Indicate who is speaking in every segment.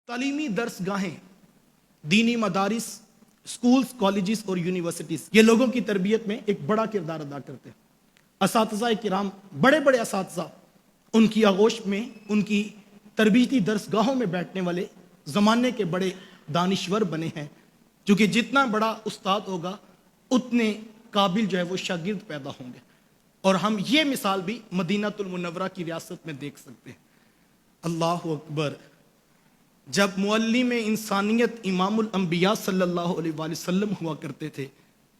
Speaker 1: तालीमी दरसगाहें, दीनी मदारिस, schools, colleges और यूनिवर्सिटीज़ ये लोगों की तरबियत में एक बड़ा किरदार अदा करते हैं। असातिज़ा किराम, बड़े बड़े असातिज़ा, उनकी आगोश में, उनकी तरबीती दरसगाहों में बैठने वाले ज़माने के बड़े दानिश्वर बने हैं, क्योंकि जितना बड़ा उस्ताद होगा उतने काबिल जो है वो शागिर्द पैदा होंगे। और हम ये मिसाल भी मदीनातुल मुनव्वरा की रियासत में देख सकते हैं। अल्लाह अकबर। जब मुअल्लिम इंसानियत इमामुल अंबिया सल्लल्लाहु अलैहि वसल्लम हुआ करते थे,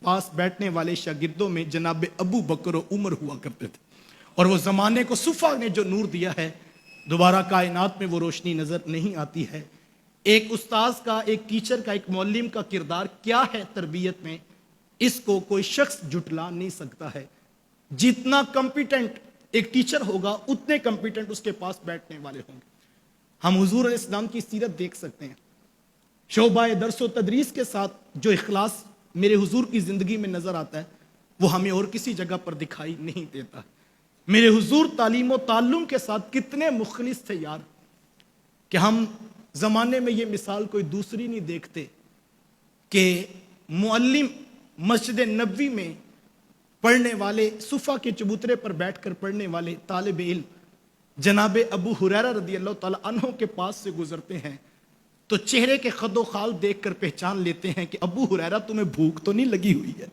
Speaker 1: पास बैठने वाले शागिर्दों में जनाब अबू बकर और उमर हुआ करते थे। और वो ज़माने को सुफ़ा ने जो नूर दिया है, दोबारा कायनात में वो रोशनी नज़र नहीं आती है। एक उस्ताद का, एक टीचर का, एक मुअल्लिम का किरदार क्या है तरबियत में, इसको कोई शख्स जुटला नहीं सकता है। जितना कॉम्पिटेंट एक टीचर होगा उतने कॉम्पिटेंट उसके पास बैठने वाले होंगे। हम हुजूर अलैहिस्सलाम की सीरत देख सकते हैं। शोबाए दर्स व तदरीस के साथ जो इखलास मेरे हुजूर की ज़िंदगी में नज़र आता है, वो हमें और किसी जगह पर दिखाई नहीं देता। मेरे हुजूर तालीम व ताल्लुम के साथ कितने मुखलिस थे यार, कि हम ज़माने में ये मिसाल कोई दूसरी नहीं देखते कि मुअल्लिम मस्जिद नबवी में पढ़ने वाले, सुफ़ा के चबूतरे पर बैठकर पढ़ने वाले तालिब इल्म जनाब अबू हुरैरा रदियल्लाहु ताला अन्हु के पास से गुजरते हैं तो चेहरे के खदो खाल देखकर पहचान लेते हैं कि अबू हुरैरा तुम्हें भूख तो नहीं लगी हुई है।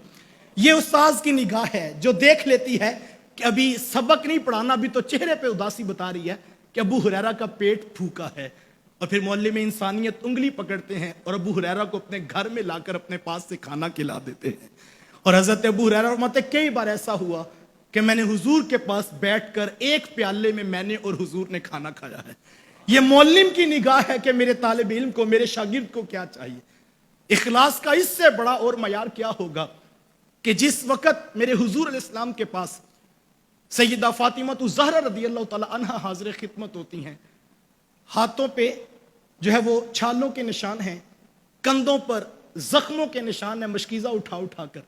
Speaker 1: ये उस्ताद की निगाह है जो देख लेती है कि अभी सबक नहीं पढ़ाना, अभी तो चेहरे पे उदासी बता रही है कि अबू हुरैरा का पेट भूखा है। और फिर मुअल्लिम इंसानियत उंगली पकड़ते हैं और अबू हुरैरा को अपने घर में लाकर अपने पास से खाना खिला देते हैं। और हज़रत अबू हुरैरा फरमाते हैं, कई बार ऐसा हुआ कि मैंने हुजूर के पास बैठकर एक प्याले में मैंने और हुजूर ने खाना खाया है। ये मुअल्लिम की निगाह है कि मेरे तालिब इल्म को, मेरे शागिर्द को क्या चाहिए। इखलास का इससे बड़ा और मयार क्या होगा कि जिस वक्त मेरे हुजूर अलैहिस्सलाम के पास सैयदा फातिमा ज़हरा रदियल्लाहु ताला अन्हा हाज़िर खिदमत होती हैं, हाथों पे जो है वो छालों के निशान हैं, कंधों पर जख्मों के निशान है, मशकीज़ा उठा उठा कर।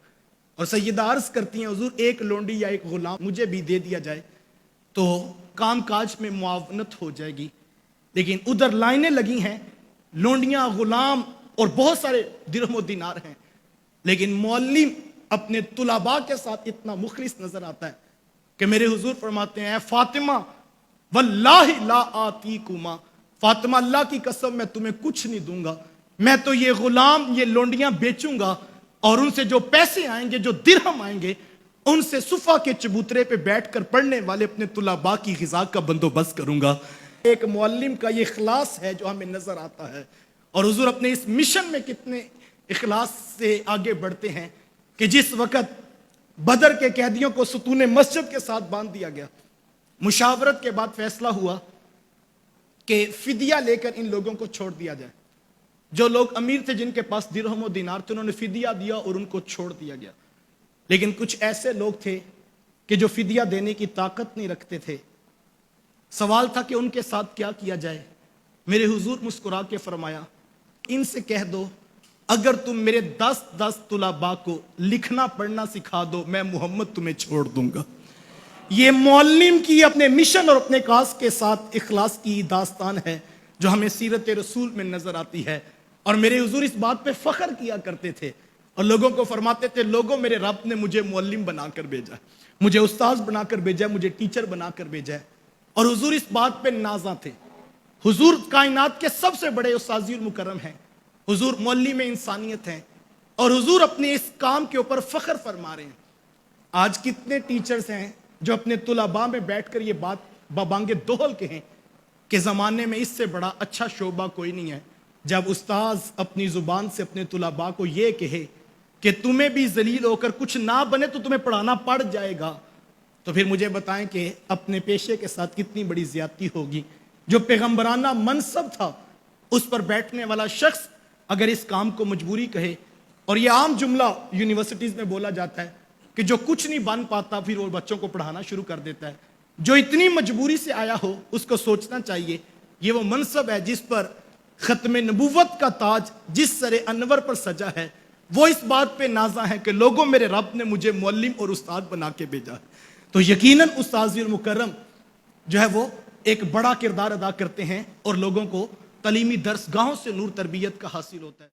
Speaker 1: और सैयदा अर्ज करती हैं, हुजूर एक लोंडी या एक गुलाम मुझे भी दे दिया जाए तो काम काज में मुआवनत हो जाएगी। लेकिन उधर लाइनें लगी हैं, लोंडियां, गुलाम और बहुत सारे दिरहम व दिनार हैं, लेकिन मुअल्लिम अपने तुलाबा के साथ इतना मुखलिस नजर आता है कि मेरे हुजूर फरमाते हैं, फातिमा वल्लाहि ला आतीकुमा, फातिमा अल्लाह की कसम मैं तुम्हें कुछ नहीं दूंगा, मैं तो ये गुलाम, ये लोंडियां बेचूंगा और उनसे जो पैसे आएंगे, जो दिरहम आएंगे, उनसे सुफा के चबूतरे पे बैठकर पढ़ने वाले अपने तुलाबा की ग़िज़ा का बंदोबस्त करूंगा। एक मुअल्लिम का ये इखलास है जो हमें नजर आता है। और हुजूर अपने इस मिशन में कितने इखलास से आगे बढ़ते हैं कि जिस वक्त बदर के कैदियों को सुतून मस्जिद के साथ बांध दिया गया, मुशावरत के बाद फैसला हुआ कि फिदिया लेकर इन लोगों को छोड़ दिया जाए। जो लोग अमीर थे, जिनके पास दिरहम व दिनार थे, उन्होंने फिदिया दिया और उनको छोड़ दिया गया। लेकिन कुछ ऐसे लोग थे कि जो फिदिया देने की ताकत नहीं रखते थे। सवाल था कि उनके साथ क्या किया जाए। मेरे हुजूर मुस्कुरा के फरमाया, इनसे कह दो अगर तुम मेरे 10-10 तुलाबा को लिखना पढ़ना सिखा दो, मैं मोहम्मद तुम्हें छोड़ दूंगा। ये मुअल्लिम की अपने मिशन और अपने काज के साथ इखलास की दास्तान है जो हमें सीरत रसूल में नजर आती है। और मेरे हुजूर इस बात पे फख्र किया करते थे और लोगों को फरमाते थे, लोगों मेरे रब ने मुझे मुअल्लिम बनाकर भेजा है, मुझे उस्ताद बनाकर भेजा है, मुझे टीचर बनाकर भेजा है। और हुजूर इस बात पे नाज़ा थे। हुजूर कायनात के सबसे बड़े उस्ताज़ुल मुकर्रम हैं, हुजूर मुअल्लिम इंसानियत हैं और हुजूर अपने इस काम के ऊपर फख्र फरमा रहे हैं। आज कितने टीचर्स हैं जो अपने तुलाबा में बैठकर ये बात बबांगे दोहल के हैं कि ज़माने में इससे बड़ा अच्छा शोबा कोई नहीं है जब उस्ताद अपनी ज़ुबान से अपने तुलाबा को ये कहे कि तुम्हें भी जलील होकर कुछ ना बने तो तुम्हें पढ़ाना पड़ जाएगा। तो फिर मुझे बताएं कि अपने पेशे के साथ कितनी बड़ी ज़्यादती होगी। जो पैगम्बराना मनसब था, उस पर बैठने वाला शख्स अगर इस काम को मजबूरी कहे, और यह आम जुमला यूनिवर्सिटीज़ में बोला जाता है कि जो कुछ नहीं बन पाता फिर वो बच्चों को पढ़ाना शुरू कर देता है। जो इतनी मजबूरी से आया हो उसको सोचना चाहिए ये वो मनसब है जिस पर ख़त्म नबूवत का ताज जिस सरे अनवर पर सजा है। वो इस बात पे नाज़ा है कि लोगों मेरे रब ने मुझे मुअल्लिम और उस्ताद बना के भेजा है। तो यकीनन उस्ताज़ुल मुकर्रम जो है वो एक बड़ा किरदार अदा करते हैं और लोगों को تعلیمی درسگاہوں سے نور تربیت کا حاصل ہوتا ہے۔